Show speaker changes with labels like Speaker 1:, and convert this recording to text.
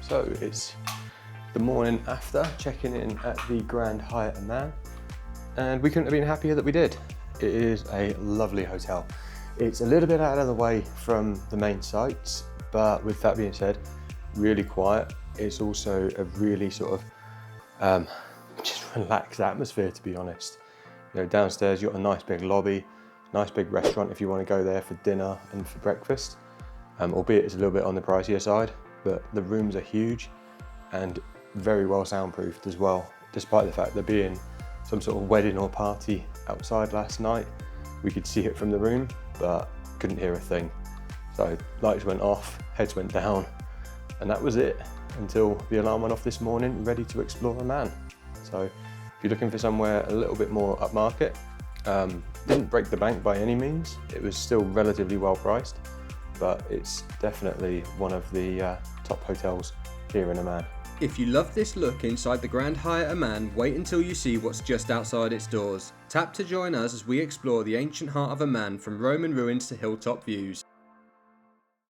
Speaker 1: So it's the morning after checking in at the Grand Hyatt Amman, and we couldn't have been happier that we did. It is a lovely hotel. It's a little bit out of the way from the main sites, but with that being said, really quiet. It's also a really sort of just relaxed atmosphere, to be honest. You know, downstairs you've got a nice big lobby, nice big restaurant if you want to go there for dinner and for breakfast, albeit it's a little bit on the pricier side, but the rooms are huge and very well soundproofed as well, despite the fact there being some sort of wedding or party outside last night. We could see it from the room, but couldn't hear a thing. So lights went off, heads went down, and that was it until the alarm went off this morning, ready to explore Amman. So if you're looking for somewhere a little bit more upmarket, didn't break the bank by any means. It was still relatively well priced, but it's definitely one of the top hotels here in Amman.
Speaker 2: If you love this look inside the Grand Hyatt Amman, wait until you see what's just outside its doors. Tap to join us as we explore the ancient heart of Amman, from Roman ruins to hilltop views.